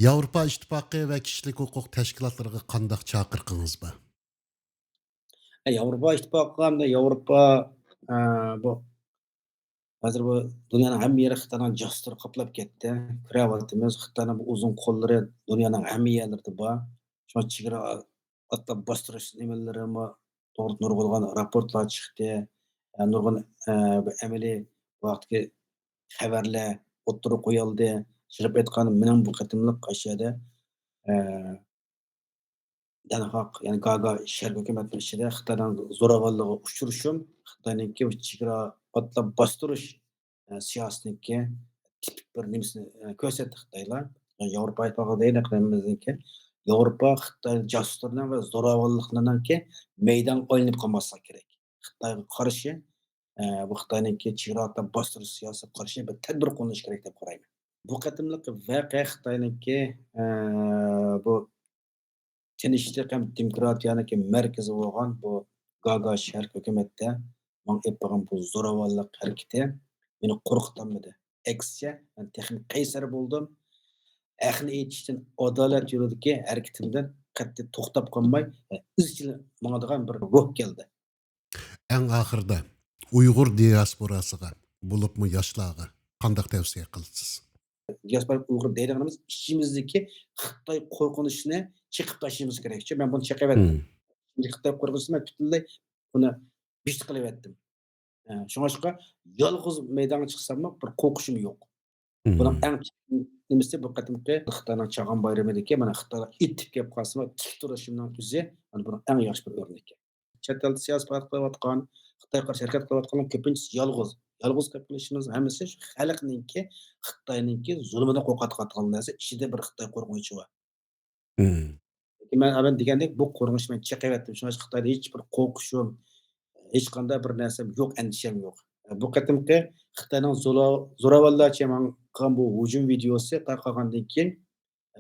Yevropa İttifaqı va kishilik huquq tashkilotlariga qanday chaqiriqingiz bor? Yevropa Ittifoqi hamda Yevropa bu hozir bu dunyoning hamma yeri Xitoyning jasuri qoplab ketdi. Ko'ryapmiz Xitoyning bu uzun qo'llari dunyoning hamma yerlarida bor. Shu chegara atlab bostirish nimalarimi to'g'ri nurg'ulg'an raportlar chiqdi. Nurg'un bu amaliy vaqtga xabarlar o'ttirib qo'yildi. Shirib aytganda mening bu qatimliq ashyoda Den Haag, ya'ni Gaga shahar hukumati ichida Xitoyning zo'ravonlig'iga uchrashim, Xitoyniki chegara otlab bostirish siyosatniki tipik bir nimasini ko'rsatdi Xitoylar. Yevropa Ittifoqi deydi qilamizniki. Yevropa Xitoy jasuslarining va zo'ravonliklarninki maydon o'ynab qolmasligi kerak. Xitoyga qarshi bu Xitoyniki chegara otlab bostirish siyosatiga qarshi bir tadbir qo'llash kerak deb qarayman. Bu qatimliq voqea Xitoyniki bu tinchlik ham demokratiyaniki markazi bo'lgan bu Gaga shahar hukumatda man bo'lgan bu zo'ravonlik harakati meni qo'rqitamidi. Aksiya men texnik qaysar bo'ldim. Haqni aytishdan adolat yo'lidagi harakatimdan qat'iy to'xtab qolmay, izchil mangadigan bir ruh keldi. Eng oxirida Uyg'ur diasporasiga, bo'libmi yoshlarga qanday tavsiya qilasiz? Diaspora Uyg'ur deydiganimiz ichimizdagi Xitoy qo'rqinchini chiqib tashlashimiz kerak. Men buni chaqayapman. Hmm. Xitoy qo'rqinchini butunlay buni bist qilyaptim. Shunga yolg'iz maydonga chiqsammi bir qo'rqishim yo'q. Buning Hmm. eng nimasi bu qatimqi Xitoyning Chag'an bayramidagi mana Xitoyga itib kelib qolsa, tik turishimning o'zi mana buning eng yaxshi bir o'rnaki. Chet elda siyosat qilayotgan, Xitoyga qarshi harakat qilayotganlar ko'pincha yolg'iz. Yolg'iz qilib qilishimiz hammasi shu xalqninki, Xitoyningki zulmidan qo'rqayotgan narsa ichida bir Xitoy qo'rqinchi bor. Hmm. Men avval degandek bu qo'rqinchni men chaqayaptim. Shunga Xitoyda hech bir qo'rqishim, hech qanday bir narsam yo'q, andisham yo'q. Bu qatimqi Xitoyning zo'ravonlarcha man qilgan bu hujum videosi tarqalgandan keyin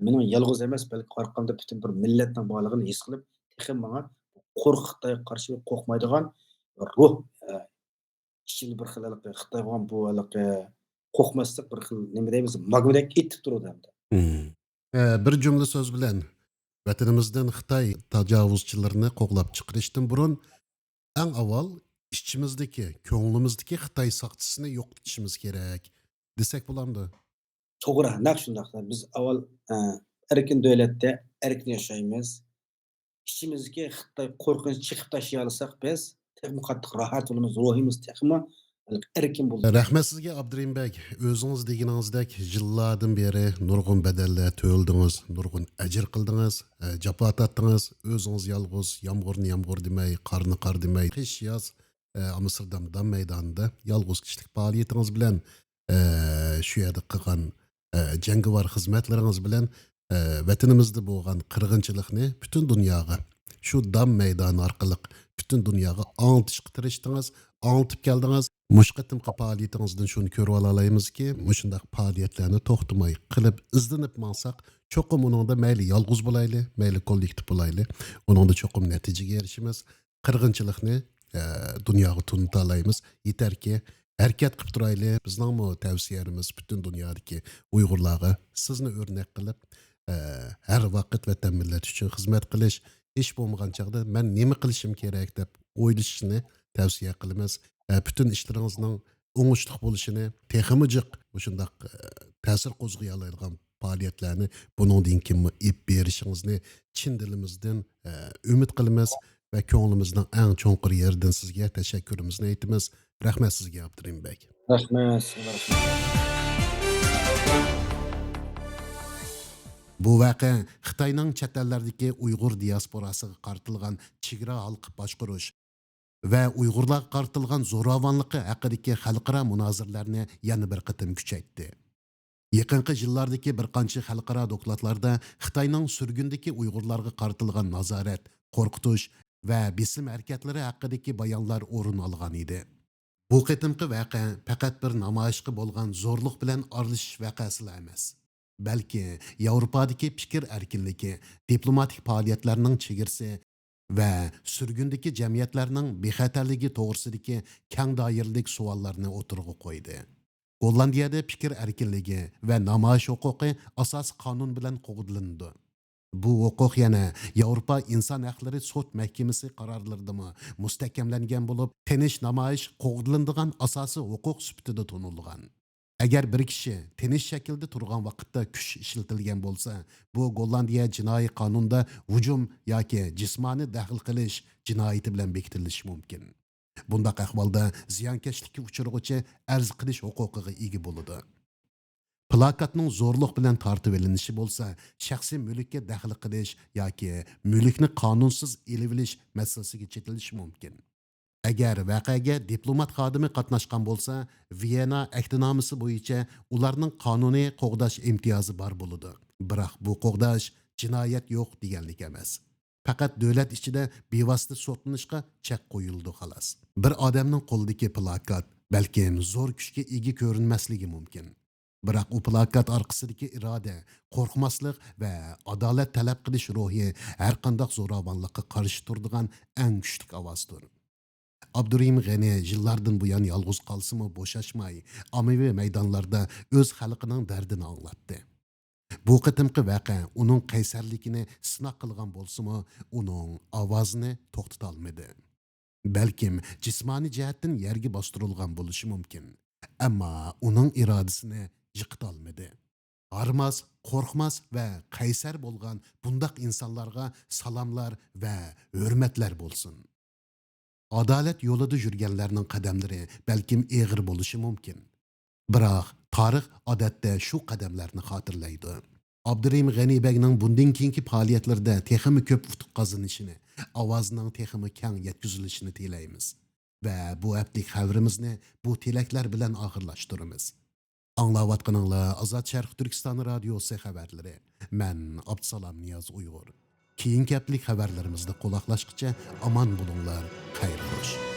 mening yolg'iz emas, balki orqamda butun bir millatning borligini his qilib, texim manga Xitoyga qarshi qo'rqmaydigan ruh ichimda bir xil Xitoy bilan bu qo'rqmaslik bir xil nima deymiz, magnet etib turadi hamda. Hmm. Bir jumla so'z bilan vatanimizdan Xitoy tajovuzchilarini qo'g'lab chiqarishdan burun eng avval ichimizdagi, ko'nglimizdagi Xitoy soqchisini yo'qotishimiz kerak. desek bulamdı. To'g'ri, naq shundaqda. Biz avval, erkin davlatda erkin yashaymiz. İchimizga Xitoy qo'rqinchi chiqib tashlay olsak biz, texmi qattiq rohat bo'lamiz, ruhimiz texmi erkin bo'lib ketadi. Rahmet sizge Abdurrahim Bey. Özünüz degininizdek yıllardan beri nurgun bedeller töldünüz, nurgun ecir kıldınız, capa tattınız. Özünüz yalğız, yağmurunu yağmur demey, karnı kar demey. Kış yaz Amsterdam Dam meydanında yalğız kişilik faaliyetiniz bilen şu yerde kılgan cengivar hizmetleriniz bilen vatanimizde boğan kırgınçılıkını bütün dünyaya şu Dam meydanı arkalık bütün dünyaya anlatışkı tırıştınız, anlatıp geldiniz. Muş qatımqı faaliyetinizden şunu körüp alalayımız ki, muşundaq faaliyetlerini toxtumay qılıp izlenip mansak, çokum onunda meyli yalğız bulaylı, meyli kollektif bulaylı, onunda çokum neticege erişimiz, qırgınçılıkni dünyaya tunutalayımız. Yeter ki, hareket qıp turaylı, bizden mu tavsiyerimiz bütün dünyadaki Uygurlarga sizni örnek qılıp, her vaqt vatan millet üçün xizmet qilish, iş bo'lmagan chaqda men nima qilishim kerak deb o'ylashni tavsiya qilamiz. Bütün ishlaringizning o'ngishli bo'lishini, texmi jiq shundaq ta'sir qo'zg'ay oladigan faoliyatlarni buningdan keyin ep berishingizni chin dilimizdan umid qilamiz va ko'nglimizning eng cho'nqir yeridan sizga tashakkurimizni aytamiz. Rahmat sizga Abdurrahim Bey. Rahmat, sizga rahmat. Bu vaqa Xitoyning chet ellardagi Uyg'ur diasporasiga qartilgan chegara halq boshqarish va Uyg'urlarga qartilgan zo'ravonligi haqidagi xalqaro munozirlarni yana bir qatim kuchaytdi. Yaqinqi yillardagi bir qancha xalqaro dokladlarda Xitoyning surgundagi Uyg'urlarga qartilgan nazorat, qo'rqitish va besim harakatlari haqidagi bayonlar o'rin olgan edi. Bu qatimqi vaqa faqat bir namoyishga bo'lgan zo'rlik bilan aralashish vaqasi emas. Balki Yevropadagi fikr erkinligi, diplomatik faoliyatlarning chegirisi va surgundagi jamiyatlarning bexatarligi to'g'risidagi keng doiralik savollarni o'tirg'a qo'ydi. Gollandiyada fikr erkinligi va namoyish huquqi asos qonun bilan qo'g'dilindi. Bu huquq yana Yevropa inson haqlari sud mahkamasi qarorlaridami mustahkamlangan bo'lib, tinish namoyish qo'g'dilinadigan asosiy huquq sifatida tonilgan. Agar bir kishi tinish shaklda turgan vaqtda kuch ishlatilgan bo'lsa, bu Gollandiya jinoiy qonunida hujum yoki jismoniy daxl qilish jinoyati bilan bekitilishi mumkin. Bundaq ahvolda ziyonkashlikka uchrag'uvchi arz qilish huquqiga ega bo'ladi. Plakatning zo'rliq bilan tortib olinishi bo'lsa, shaxsiy mulkka daxl qilish yoki mulkni qonunsiz elib olish masalasiga chetilishi mumkin. Agar voqeaga diplomat xodimi qatnashgan bo'lsa, Viyana ahdnomasi bo'yicha ularning qonuniy qo'g'dash imtiyozi bor bo'ladi. Biroq bu qo'g'dash jinoyat yo'q deganlik emas. Faqat davlat ichida bevosita sotlanishga chek qo'yildi xolos. Bir odamning qo'lidagi plakat balkim zo'r kuchga ega ko'rinmasligi mumkin. Biroq u plakat orqasidagi iroda, qo'rqmaslik va adolat talab qilish ruhi har qanday zo'ravonlikqa qarshi turadigan eng kuchli ovozdir. Abdurrahim G'ani yillardan buyon yolg'iz qolsimi bo'shashmay, ommaviy maydonlarda o'z xalqining dardini anglatdi. Bu qitimqi vaqa uning qaysarligini sinaq qilgan bo'lsa-mu, uning ovozini to'xtata olmadi. Balkim jismoniy jihatdan yerga bostirilgan bo'lishi mumkin, ammo uning irodasini yiqita olmadi. Armas, qo'rqmas va qaysar bo'lgan bundaq insonlarga salomlar va hurmatlar bo'lsin. Adalet yo'lida yurganlarning qadamlari balkim eg'ir bo'lishi mumkin. Biroq tarix odatda shu qadamlarni xotirlaydi. Abdurrahim G'ani Begning bundan keyingi faoliyatlarda texmi ko'p utuq qozonishini, ovozining texmi keng yetkazilishini tilaymiz va bu haftalik xabarimizni bu tilaklar bilan oxirlashtiramiz. Anglayotganinglar Azad Sharq Turkiston radiosi xabarlari. Men Abdusalom Niyoz Uyg'ur. Keyingi haftalik xabarlarimizda quloqlashguncha omon bo'linglar, xayr xo'sh.